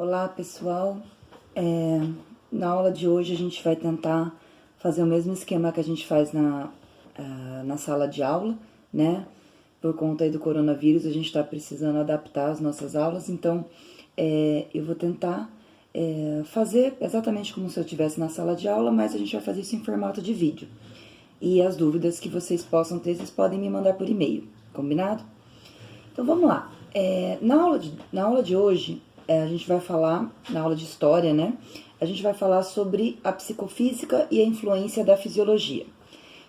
Olá pessoal, na aula de hoje a gente vai tentar fazer o mesmo esquema que a gente faz na sala de aula, né? Por conta aí do coronavírus, a gente está precisando adaptar as nossas aulas, então eu vou tentar fazer exatamente como se eu estivesse na sala de aula, mas a gente vai fazer isso em formato de vídeo. E as dúvidas que vocês possam ter, vocês podem me mandar por e-mail, combinado? Então vamos lá. Na aula de hoje, a gente vai falar, na aula de história, né? A gente vai falar sobre a psicofísica e a influência da fisiologia.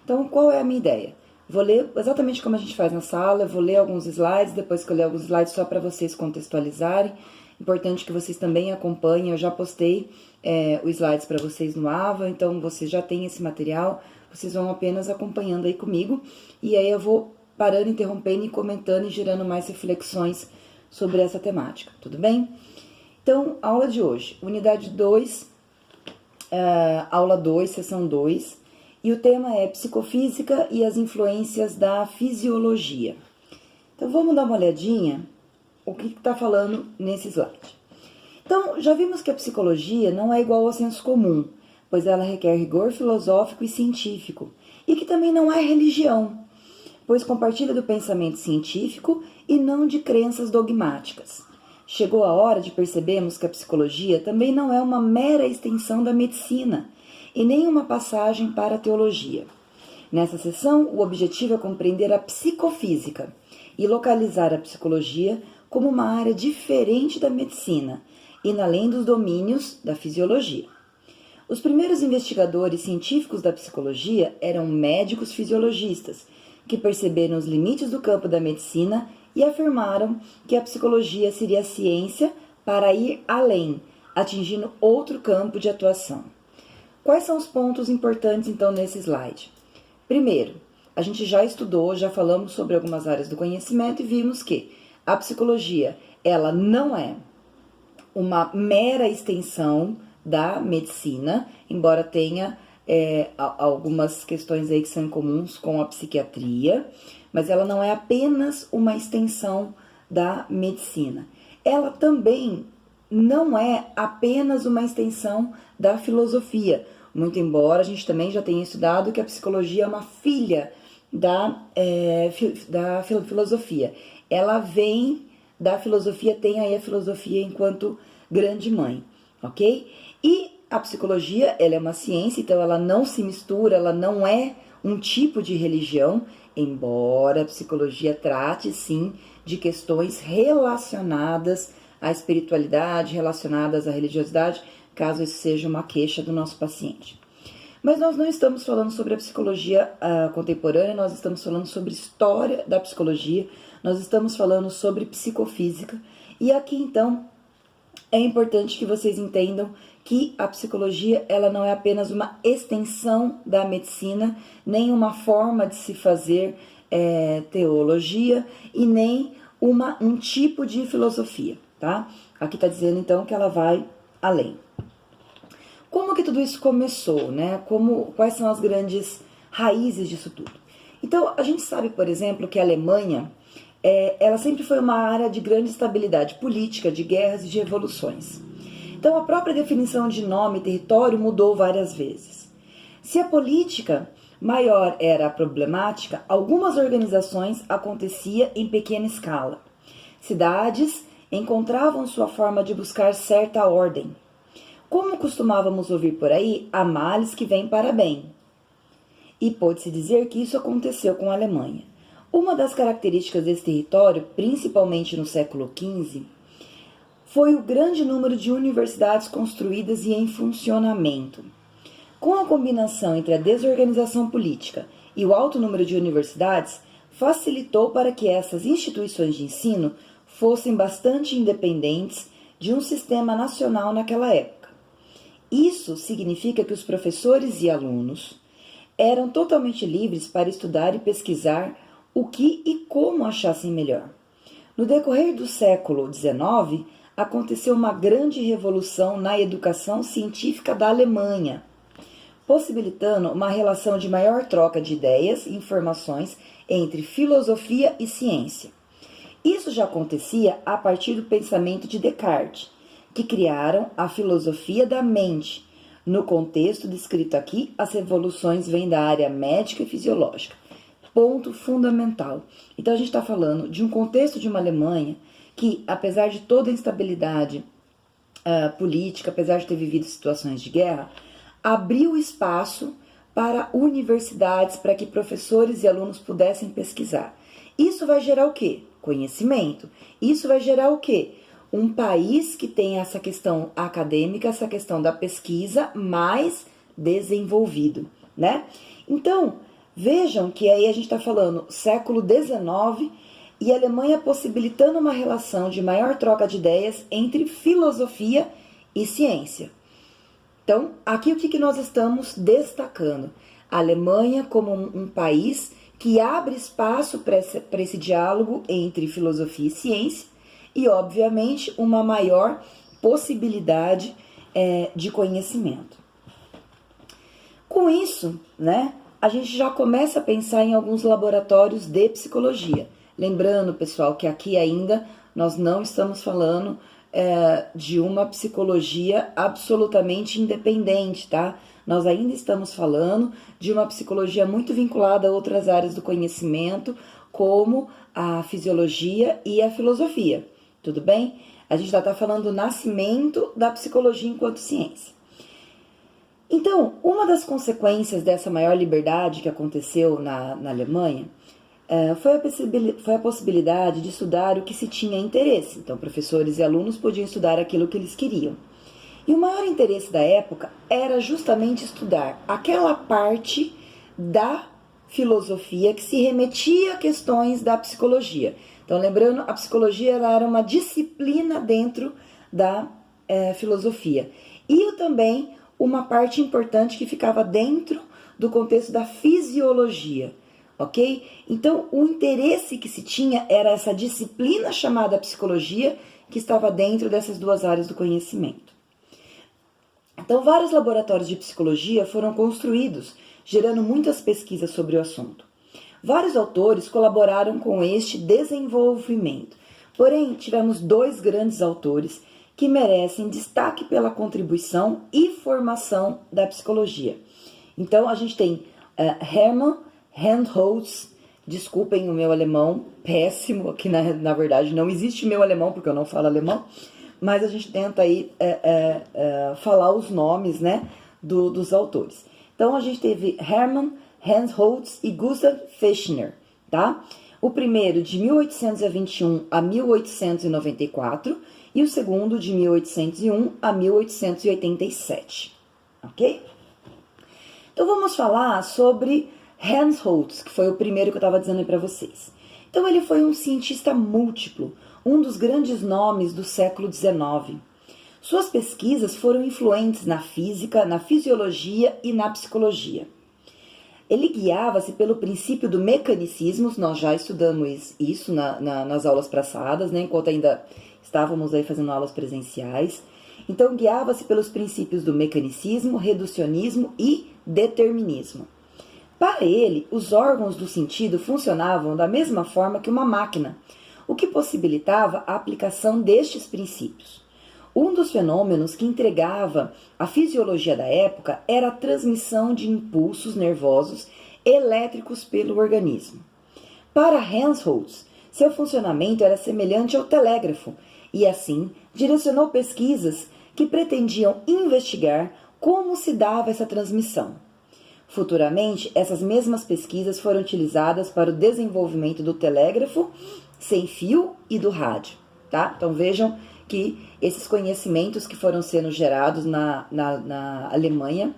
Então, qual é a minha ideia? Vou ler exatamente como a gente faz na sala, vou ler alguns slides, depois que eu ler alguns slides, só para vocês contextualizarem. Importante que vocês também acompanhem, eu já postei os slides para vocês no AVA, então vocês já têm esse material, vocês vão apenas acompanhando aí comigo, e aí eu vou parando, interrompendo e comentando e gerando mais reflexões sobre essa temática, tudo bem? Então, aula de hoje, unidade 2, aula 2, sessão 2, e o tema é psicofísica e as influências da fisiologia. Então, vamos dar uma olhadinha o que está falando nesse slide. Então, já vimos que a psicologia não é igual ao senso comum, pois ela requer rigor filosófico e científico, e que também não é religião, pois compartilha do pensamento científico e não de crenças dogmáticas. Chegou a hora de percebermos que a psicologia também não é uma mera extensão da medicina e nem uma passagem para a teologia. Nessa sessão, o objetivo é compreender a psicofísica e localizar a psicologia como uma área diferente da medicina, indo além dos domínios da fisiologia. Os primeiros investigadores científicos da psicologia eram médicos fisiologistas, que perceberam os limites do campo da medicina e afirmaram que a psicologia seria a ciência para ir além, atingindo outro campo de atuação. Quais são os pontos importantes, então, nesse slide? Primeiro, a gente já estudou, já falamos sobre algumas áreas do conhecimento e vimos que a psicologia, ela não é uma mera extensão da medicina, embora tenha algumas questões aí que são incomuns com a psiquiatria, mas ela não é apenas uma extensão da medicina. Ela também não é apenas uma extensão da filosofia, muito embora a gente também já tenha estudado que a psicologia é uma filha da filosofia. Ela vem da filosofia, tem aí a filosofia enquanto grande mãe, ok? E a psicologia, ela é uma ciência, então ela não se mistura, ela não é um tipo de religião, embora a psicologia trate, sim, de questões relacionadas à espiritualidade, relacionadas à religiosidade, caso isso seja uma queixa do nosso paciente. Mas nós não estamos falando sobre a psicologia contemporânea, nós estamos falando sobre história da psicologia, nós estamos falando sobre psicofísica, e aqui, então, é importante que vocês entendam que a psicologia, ela não é apenas uma extensão da medicina, nem uma forma de se fazer teologia e nem um tipo de filosofia, tá? Aqui está dizendo, então, que ela vai além. Como que tudo isso começou, né? Quais são as grandes raízes disso tudo? Então, a gente sabe, por exemplo, que a Alemanha, ela sempre foi uma área de grande estabilidade política, de guerras e de revoluções. Então, a própria definição de nome e território mudou várias vezes. Se a política maior era a problemática, algumas organizações aconteciam em pequena escala. Cidades encontravam sua forma de buscar certa ordem. Como costumávamos ouvir por aí, há males que vêm para bem. E pode-se dizer que isso aconteceu com a Alemanha. Uma das características desse território, principalmente no século XV, foi o grande número de universidades construídas e em funcionamento. Com a combinação entre a desorganização política e o alto número de universidades, facilitou para que essas instituições de ensino fossem bastante independentes de um sistema nacional naquela época. Isso significa que os professores e alunos eram totalmente livres para estudar e pesquisar o que e como achassem melhor. No decorrer do século XIX, aconteceu uma grande revolução na educação científica da Alemanha, possibilitando uma relação de maior troca de ideias e informações entre filosofia e ciência. Isso já acontecia a partir do pensamento de Descartes, que criaram a filosofia da mente. No contexto descrito aqui, as revoluções vêm da área médica e fisiológica. Ponto fundamental. Então a gente está falando de um contexto de uma Alemanha que, apesar de toda a instabilidade política, apesar de ter vivido situações de guerra, abriu espaço para universidades, para que professores e alunos pudessem pesquisar. Isso vai gerar o quê? Conhecimento. Isso vai gerar o quê? Um país que tem essa questão acadêmica, essa questão da pesquisa mais desenvolvido, né? Então, vejam que aí a gente está falando século XIX e a Alemanha possibilitando uma relação de maior troca de ideias entre filosofia e ciência. Então, aqui o que nós estamos destacando? A Alemanha como um país que abre espaço para esse diálogo entre filosofia e ciência e, obviamente, uma maior possibilidade de conhecimento. Com isso, né, a gente já começa a pensar em alguns laboratórios de psicologia. Lembrando, pessoal, que aqui ainda nós não estamos falando de uma psicologia absolutamente independente, tá? Nós ainda estamos falando de uma psicologia muito vinculada a outras áreas do conhecimento, como a fisiologia e a filosofia, tudo bem? A gente já está falando do nascimento da psicologia enquanto ciência. Então, uma das consequências dessa maior liberdade que aconteceu na Alemanha foi a possibilidade de estudar o que se tinha interesse. Então, professores e alunos podiam estudar aquilo que eles queriam. E o maior interesse da época era justamente estudar aquela parte da filosofia que se remetia a questões da psicologia. Então, lembrando, a psicologia ela era uma disciplina dentro da filosofia. E também uma parte importante que ficava dentro do contexto da fisiologia. Ok? Então, o interesse que se tinha era essa disciplina chamada psicologia, que estava dentro dessas duas áreas do conhecimento. Então, vários laboratórios de psicologia foram construídos, gerando muitas pesquisas sobre o assunto. Vários autores colaboraram com este desenvolvimento. Porém, tivemos dois grandes autores que merecem destaque pela contribuição e formação da psicologia. Então, a gente tem Hermann Helmholtz, desculpem o meu alemão, péssimo, aqui na verdade não existe meu alemão, porque eu não falo alemão, mas a gente tenta aí falar os nomes, né, dos autores. Então a gente teve Hermann Helmholtz e Gustav Fechner, tá? O primeiro de 1821 a 1894 e o segundo de 1801 a 1887, ok? Então vamos falar sobre Helmholtz, que foi o primeiro que eu estava dizendo aí para vocês. Então ele foi um cientista múltiplo, um dos grandes nomes do século XIX. Suas pesquisas foram influentes na física, na fisiologia e na psicologia. Ele guiava-se pelo princípio do mecanicismo, nós já estudamos isso nas aulas passadas, né, enquanto ainda estávamos aí fazendo aulas presenciais. Então guiava-se pelos princípios do mecanicismo, reducionismo e determinismo. Para ele, os órgãos do sentido funcionavam da mesma forma que uma máquina, o que possibilitava a aplicação destes princípios. Um dos fenômenos que entregava a fisiologia da época era a transmissão de impulsos nervosos elétricos pelo organismo. Para Helmholtz, seu funcionamento era semelhante ao telégrafo e, assim, direcionou pesquisas que pretendiam investigar como se dava essa transmissão. Futuramente, essas mesmas pesquisas foram utilizadas para o desenvolvimento do telégrafo sem fio e do rádio, tá? Então vejam que esses conhecimentos que foram sendo gerados na Alemanha,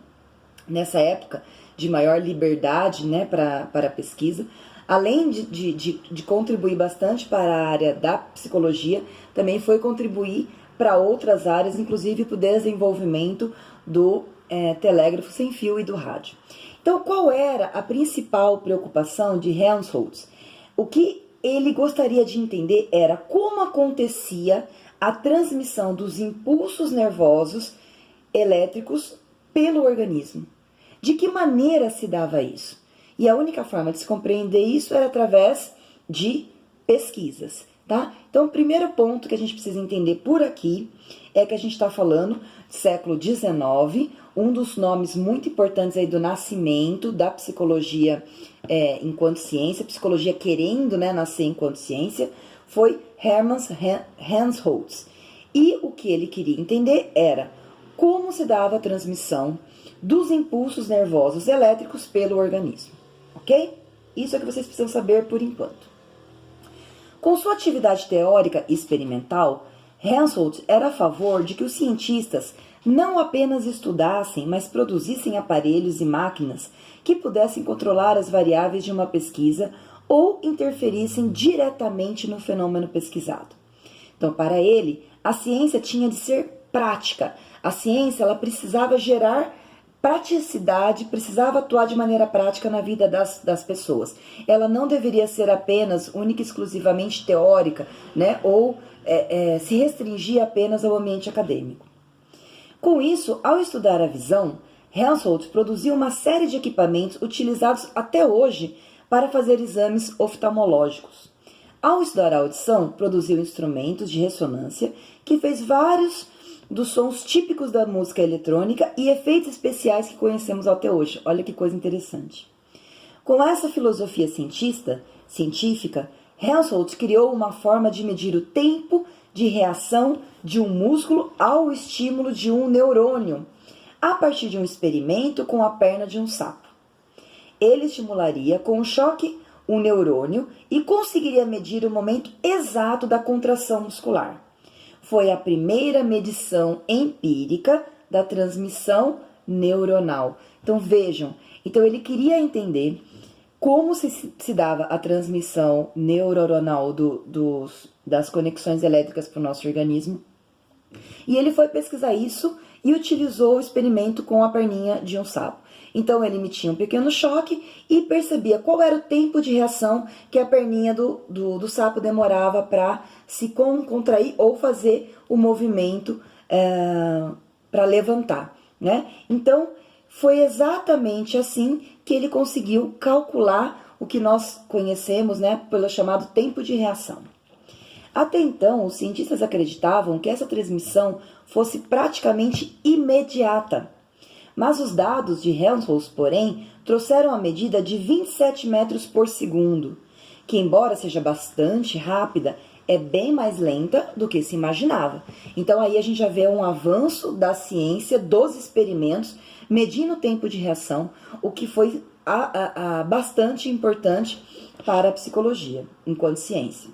nessa época de maior liberdade, né, para a pesquisa, além de contribuir bastante para a área da psicologia, também foi contribuir para outras áreas, inclusive para o desenvolvimento do telégrafo sem fio e do rádio. Então, qual era a principal preocupação de Helmholtz? O que ele gostaria de entender era como acontecia a transmissão dos impulsos nervosos elétricos pelo organismo. De que maneira se dava isso? E a única forma de se compreender isso era através de pesquisas. tá? Então, o primeiro ponto que a gente precisa entender por aqui é que a gente está falando do século XIX, um dos nomes muito importantes aí do nascimento da psicologia enquanto ciência, psicologia querendo, né, nascer enquanto ciência, foi Hermann Helmholtz. E o que ele queria entender era como se dava a transmissão dos impulsos nervosos elétricos pelo organismo, ok? Isso é o que vocês precisam saber por enquanto. Com sua atividade teórica e experimental, Helmholtz era a favor de que os cientistas não apenas estudassem, mas produzissem aparelhos e máquinas que pudessem controlar as variáveis de uma pesquisa ou interferissem diretamente no fenômeno pesquisado. Então, para ele, a ciência tinha de ser prática. A ciência ela precisava gerar praticidade, precisava atuar de maneira prática na vida das pessoas. Ela não deveria ser apenas, única e exclusivamente teórica, né? Ou se restringir apenas ao ambiente acadêmico. Com isso, ao estudar a visão, Helmholtz produziu uma série de equipamentos utilizados até hoje para fazer exames oftalmológicos. Ao estudar a audição, produziu instrumentos de ressonância que fez vários dos sons típicos da música eletrônica e efeitos especiais que conhecemos até hoje. Olha que coisa interessante. Com essa filosofia científica, Helmholtz criou uma forma de medir o tempo de reação de um músculo ao estímulo de um neurônio, a partir de um experimento com a perna de um sapo. Ele estimularia com um choque um neurônio e conseguiria medir o momento exato da contração muscular. Foi a primeira medição empírica da transmissão neuronal. Então vejam, ele queria entender como se dava a transmissão neuronal das conexões elétricas para o nosso organismo. E ele foi pesquisar isso e utilizou o experimento com a perninha de um sapo. Então ele emitia um pequeno choque e percebia qual era o tempo de reação que a perninha do sapo demorava para se contrair ou fazer o movimento para levantar, né? Então foi exatamente assim que ele conseguiu calcular o que nós conhecemos, né, pelo chamado tempo de reação. Até então, os cientistas acreditavam que essa transmissão fosse praticamente imediata. Mas os dados de Helmholtz, porém, trouxeram a medida de 27 metros por segundo, que, embora seja bastante rápida, é bem mais lenta do que se imaginava. Então, aí a gente já vê um avanço da ciência, dos experimentos, medindo o tempo de reação, o que foi bastante importante para a psicologia, enquanto ciência.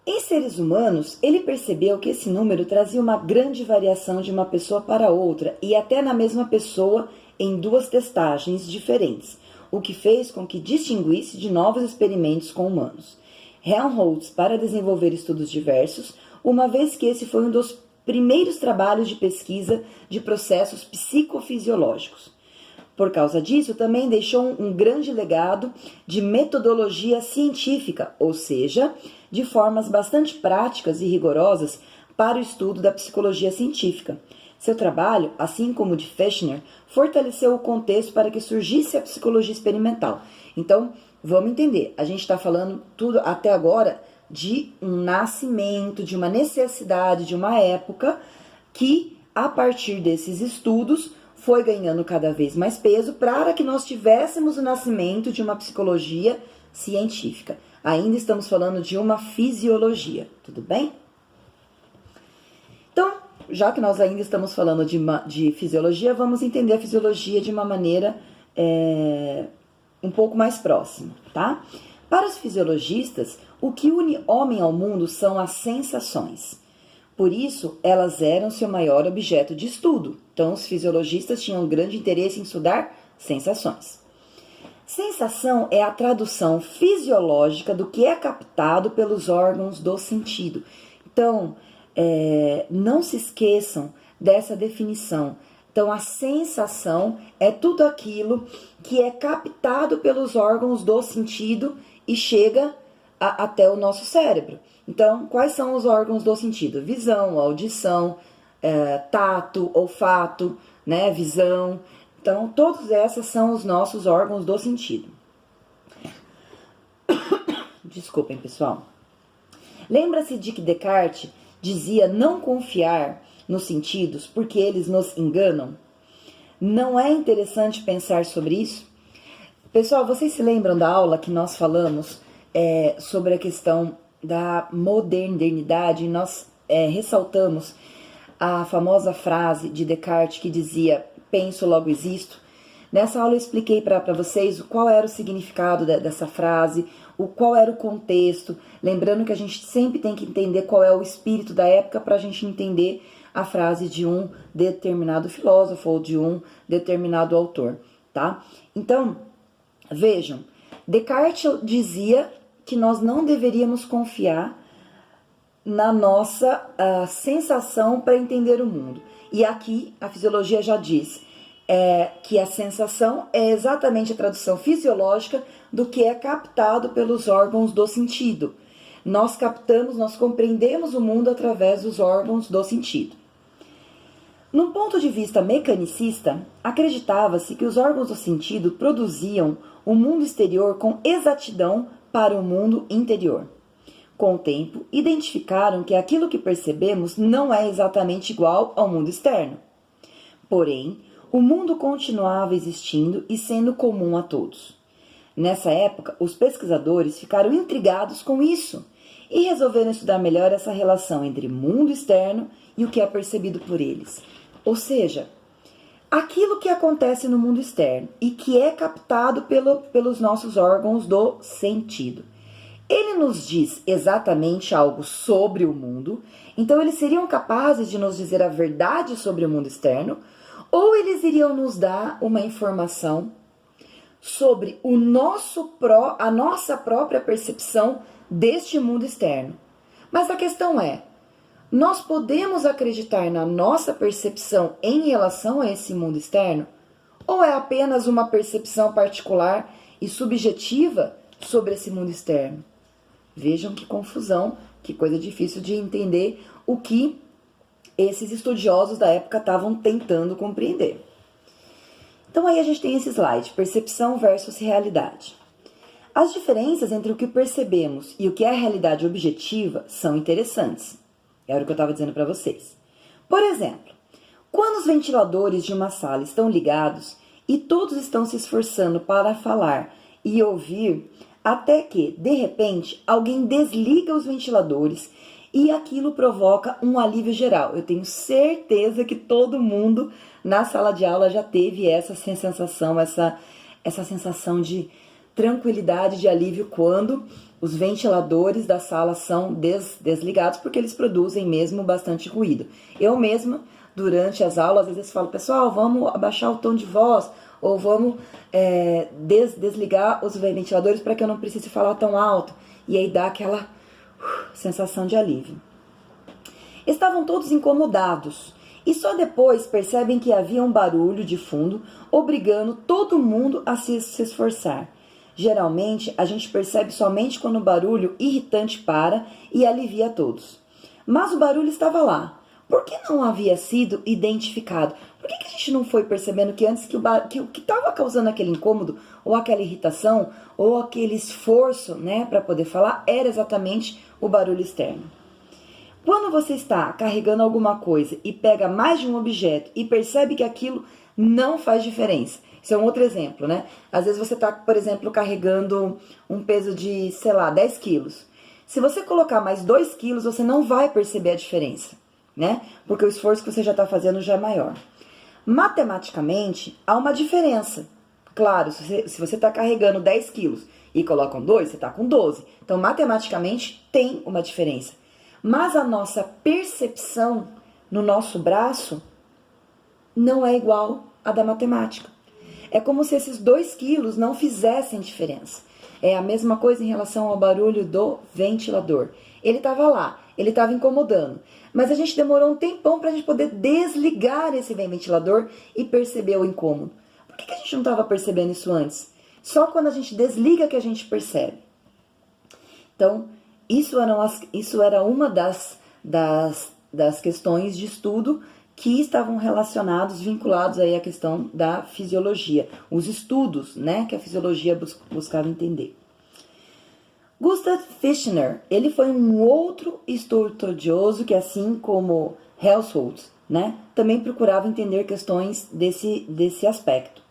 Em seres humanos, ele percebeu que esse número trazia uma grande variação de uma pessoa para outra e até na mesma pessoa em duas testagens diferentes, o que fez com que distinguisse de novos experimentos com humanos. Helmholtz para desenvolver estudos diversos, uma vez que esse foi um dos primeiros trabalhos de pesquisa de processos psicofisiológicos. Por causa disso, também deixou um grande legado de metodologia científica, ou seja, de formas bastante práticas e rigorosas para o estudo da psicologia científica. Seu trabalho, assim como o de Fechner, fortaleceu o contexto para que surgisse a psicologia experimental. Então, vamos entender, a gente está falando tudo até agora de um nascimento, de uma necessidade, de uma época que, a partir desses estudos, foi ganhando cada vez mais peso para que nós tivéssemos o nascimento de uma psicologia científica. Ainda estamos falando de uma fisiologia, tudo bem? Então, já que nós ainda estamos falando de fisiologia, vamos entender a fisiologia de uma maneira um pouco mais próxima, tá? Para os fisiologistas, o que une homem ao mundo são as sensações. Por isso, elas eram seu maior objeto de estudo. Então, os fisiologistas tinham um grande interesse em estudar sensações. Sensação é a tradução fisiológica do que é captado pelos órgãos do sentido. Então, não se esqueçam dessa definição. Então, a sensação é tudo aquilo que é captado pelos órgãos do sentido e chega até o nosso cérebro. Então, quais são os órgãos do sentido? Visão, audição, tato, olfato, né, visão. Então, todos esses são os nossos órgãos do sentido. Desculpem, pessoal. Lembra-se de que Descartes dizia não confiar nos sentidos porque eles nos enganam? Não é interessante pensar sobre isso? Pessoal, vocês se lembram da aula que nós falamos sobre a questão da modernidade? Nós ressaltamos a famosa frase de Descartes que dizia: penso, logo existo. Nessa aula eu expliquei para vocês qual era o significado dessa frase, qual era o contexto, lembrando que a gente sempre tem que entender qual é o espírito da época para a gente entender a frase de um determinado filósofo ou de um determinado autor, tá? Então, vejam, Descartes dizia que nós não deveríamos confiar na nossa sensação para entender o mundo. E aqui a fisiologia já diz que a sensação é exatamente a tradução fisiológica do que é captado pelos órgãos do sentido. Nós captamos, nós compreendemos o mundo através dos órgãos do sentido. Num ponto de vista mecanicista, acreditava-se que os órgãos do sentido produziam o mundo exterior com exatidão para o mundo interior. Com o tempo, identificaram que aquilo que percebemos não é exatamente igual ao mundo externo. Porém, o mundo continuava existindo e sendo comum a todos. Nessa época, os pesquisadores ficaram intrigados com isso e resolveram estudar melhor essa relação entre mundo externo e o que é percebido por eles. Ou seja, aquilo que acontece no mundo externo e que é captado pelos nossos órgãos do sentido. Ele nos diz exatamente algo sobre o mundo, então eles seriam capazes de nos dizer a verdade sobre o mundo externo, ou eles iriam nos dar uma informação sobre a nossa própria percepção deste mundo externo. Mas a questão é, nós podemos acreditar na nossa percepção em relação a esse mundo externo? Ou é apenas uma percepção particular e subjetiva sobre esse mundo externo? Vejam que confusão, que coisa difícil de entender o que esses estudiosos da época estavam tentando compreender. Então aí a gente tem esse slide, percepção versus realidade. As diferenças entre o que percebemos e o que é a realidade objetiva são interessantes. Era o que eu estava dizendo para vocês. Por exemplo, quando os ventiladores de uma sala estão ligados e todos estão se esforçando para falar e ouvir, até que, de repente, alguém desliga os ventiladores e aquilo provoca um alívio geral. Eu tenho certeza que todo mundo na sala de aula já teve essa sensação, essa sensação de tranquilidade, de alívio quando os ventiladores da sala são desligados, porque eles produzem mesmo bastante ruído. Eu mesma, durante as aulas, às vezes falo, pessoal, vamos abaixar o tom de voz, ou vamos desligar os ventiladores para que eu não precise falar tão alto. E aí dá aquela sensação de alívio. Estavam todos incomodados e só depois percebem que havia um barulho de fundo obrigando todo mundo a se esforçar. Geralmente, a gente percebe somente quando o barulho irritante para e alivia a todos. Mas o barulho estava lá. Por que não havia sido identificado? Por que a gente não foi percebendo que antes que o que estava causando aquele incômodo, ou aquela irritação, ou aquele esforço, né, para poder falar, era exatamente o barulho externo? Quando você está carregando alguma coisa e pega mais de um objeto e percebe que aquilo não faz diferença. Isso é um outro exemplo, né? Às vezes você está, por exemplo, carregando um peso de, 10 quilos. Se você colocar mais 2 quilos, você não vai perceber a diferença, né? Porque o esforço que você já está fazendo já é maior. Matematicamente, há uma diferença. Claro, se você está carregando 10 quilos e colocam 2, você está com 12. Então, matematicamente, tem uma diferença. Mas a nossa percepção no nosso braço não é igual à da matemática. É como se esses 2 quilos não fizessem diferença. É a mesma coisa em relação ao barulho do ventilador. Ele estava lá, ele estava incomodando. Mas a gente demorou um tempão para a gente poder desligar esse ventilador e perceber o incômodo. Por que a gente não estava percebendo isso antes? Só quando a gente desliga que a gente percebe. Então, isso era uma das questões de estudo que estavam relacionados, vinculados aí à questão da fisiologia. Os estudos, né, que a fisiologia buscava entender. Gustav Fechner, ele foi um outro estudioso que, assim como Helmholtz, né, também procurava entender questões desse aspecto.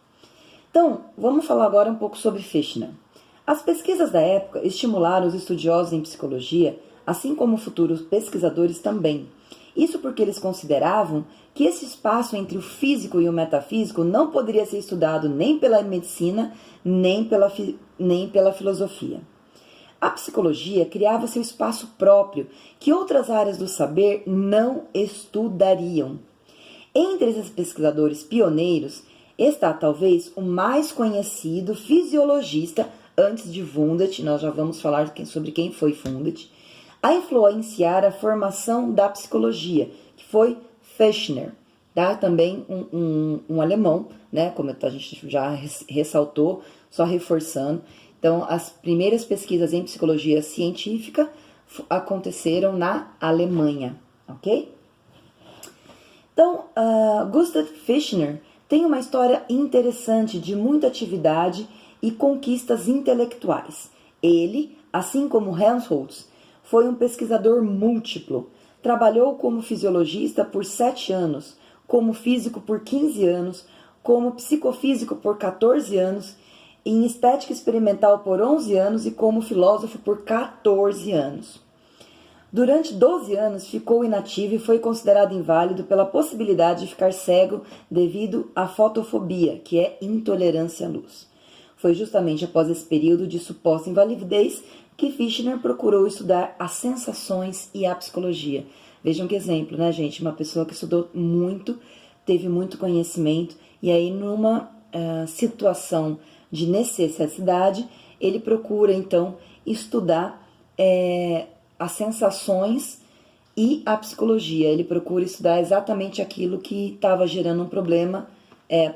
Então, vamos falar agora um pouco sobre Fechner. As pesquisas da época estimularam os estudiosos em psicologia, assim como futuros pesquisadores também. Isso porque eles consideravam que esse espaço entre o físico e o metafísico não poderia ser estudado nem pela medicina, nem pela filosofia. A psicologia criava seu espaço próprio, que outras áreas do saber não estudariam. Entre esses pesquisadores pioneiros está talvez o mais conhecido fisiologista antes de Wundt, nós já vamos falar sobre quem foi Wundt, a influenciar a formação da psicologia, que foi Fechner, tá? Também um alemão, né? Como a gente já ressaltou, só reforçando. Então, as primeiras pesquisas em psicologia científica aconteceram na Alemanha, ok? Então, Gustav Fechner tem uma história interessante de muita atividade e conquistas intelectuais. Ele, assim como Helmholtz, foi um pesquisador múltiplo. Trabalhou como fisiologista por 7 anos, como físico por 15 anos, como psicofísico por 14 anos, em estética experimental por 11 anos e como filósofo por 14 anos. Durante 12 anos ficou inativo e foi considerado inválido pela possibilidade de ficar cego devido à fotofobia, que é intolerância à luz. Foi justamente após esse período de suposta invalidez que Fechner procurou estudar as sensações e a psicologia. Vejam que exemplo, né, gente? Uma pessoa que estudou muito, teve muito conhecimento, e aí numa situação de necessidade, ele procura, então, estudar as sensações e a psicologia. Ele procura estudar exatamente aquilo que estava gerando um problema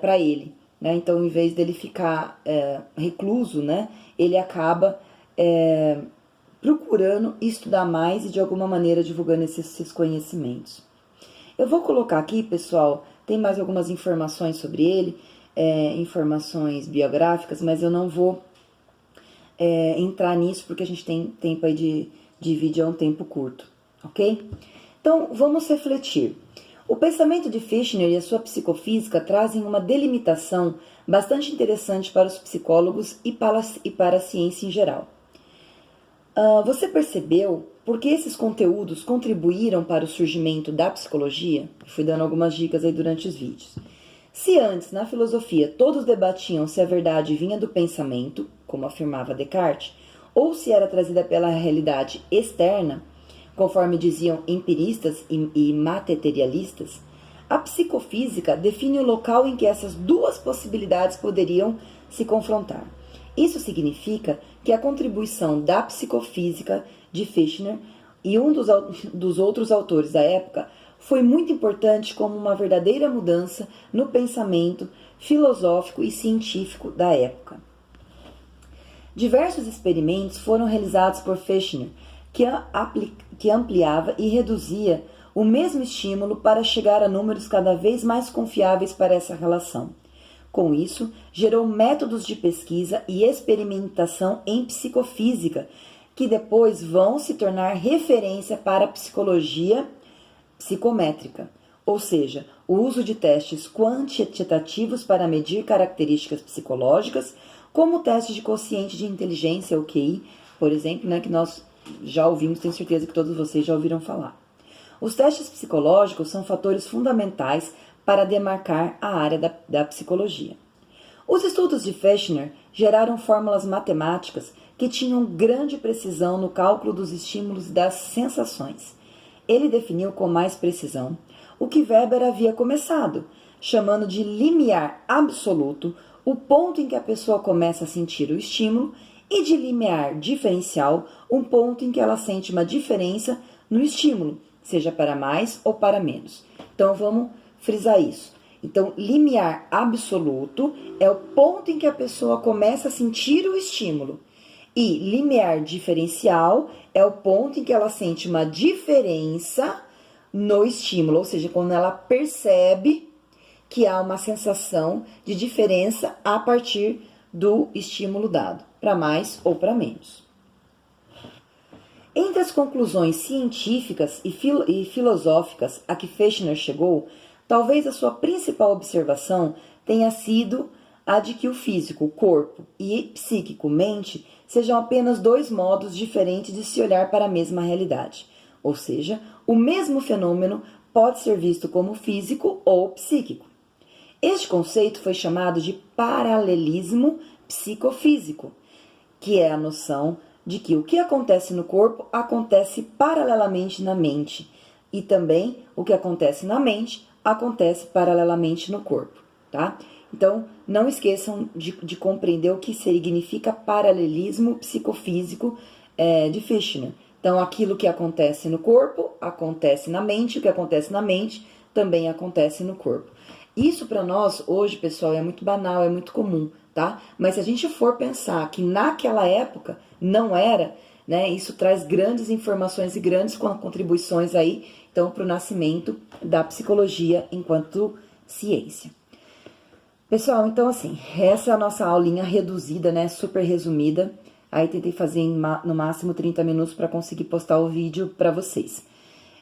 para ele, né? Então, em vez dele ficar recluso, né, ele acaba procurando estudar mais e, de alguma maneira, divulgando esses conhecimentos. Eu vou colocar aqui, pessoal, tem mais algumas informações sobre ele, informações biográficas, mas eu não vou entrar nisso porque a gente tem tempo aí de vídeo, é um tempo curto, ok? Então, vamos refletir. O pensamento de Fechner e a sua psicofísica trazem uma delimitação bastante interessante para os psicólogos e para a ciência em geral. Você percebeu por que esses conteúdos contribuíram para o surgimento da psicologia? Eu fui dando algumas dicas aí durante os vídeos. Se antes, na filosofia, todos debatiam se a verdade vinha do pensamento, como afirmava Descartes, ou se era trazida pela realidade externa, conforme diziam empiristas e materialistas, a psicofísica define o local em que essas duas possibilidades poderiam se confrontar. Isso significa que a contribuição da psicofísica de Fechner e um dos outros autores da época foi muito importante como uma verdadeira mudança no pensamento filosófico e científico da época. Diversos experimentos foram realizados por Fechner, que ampliava e reduzia o mesmo estímulo para chegar a números cada vez mais confiáveis para essa relação. Com isso, gerou métodos de pesquisa e experimentação em psicofísica, que depois vão se tornar referência para a psicologia psicométrica, ou seja, o uso de testes quantitativos para medir características psicológicas, como o teste de quociente de inteligência, o QI, por exemplo, né, que nós já ouvimos, tenho certeza que todos vocês já ouviram falar. Os testes psicológicos são fatores fundamentais para demarcar a área da psicologia. Os estudos de Fechner geraram fórmulas matemáticas que tinham grande precisão no cálculo dos estímulos e das sensações. Ele definiu com mais precisão o que Weber havia começado, chamando de limiar absoluto o ponto em que a pessoa começa a sentir o estímulo e de limiar diferencial um ponto em que ela sente uma diferença no estímulo, seja para mais ou para menos. Então, vamos frisar isso. Então, limiar absoluto é o ponto em que a pessoa começa a sentir o estímulo. E limiar diferencial é o ponto em que ela sente uma diferença no estímulo, ou seja, quando ela percebe que há uma sensação de diferença a partir do estímulo dado, para mais ou para menos. Entre as conclusões científicas e filosóficas a que Fechner chegou, talvez a sua principal observação tenha sido a de que o físico, o corpo, e psíquico, mente, sejam apenas dois modos diferentes de se olhar para a mesma realidade. Ou seja, o mesmo fenômeno pode ser visto como físico ou psíquico. Este conceito foi chamado de paralelismo psicofísico, que é a noção de que o que acontece no corpo acontece paralelamente na mente, e também o que acontece na mente acontece paralelamente no corpo, tá? Então, não esqueçam de compreender o que significa paralelismo psicofísico de Fechner. Então, aquilo que acontece no corpo acontece na mente, o que acontece na mente também acontece no corpo. Isso para nós, hoje, pessoal, é muito banal, é muito comum, tá? Mas se a gente for pensar que naquela época não era, né? Isso traz grandes informações e grandes contribuições aí, então, para o nascimento da psicologia enquanto ciência. Pessoal, então assim, essa é a nossa aulinha reduzida, né? Super resumida. Aí tentei fazer no máximo 30 minutos para conseguir postar o vídeo para vocês.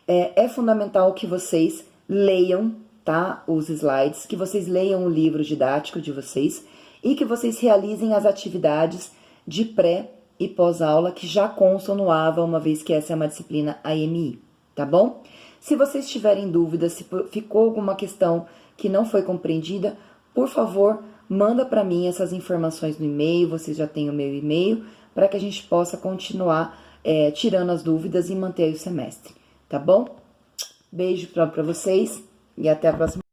É fundamental que vocês leiam, tá? Os slides, que vocês leiam o livro didático de vocês e que vocês realizem as atividades de pré e pós-aula que já constam no AVA, uma vez que essa é uma disciplina AMI, tá bom? Se vocês tiverem dúvidas, se ficou alguma questão que não foi compreendida, por favor, manda para mim essas informações no e-mail, vocês já têm o meu e-mail, para que a gente possa continuar tirando as dúvidas e manter o semestre, tá bom? Beijo para vocês e até a próxima.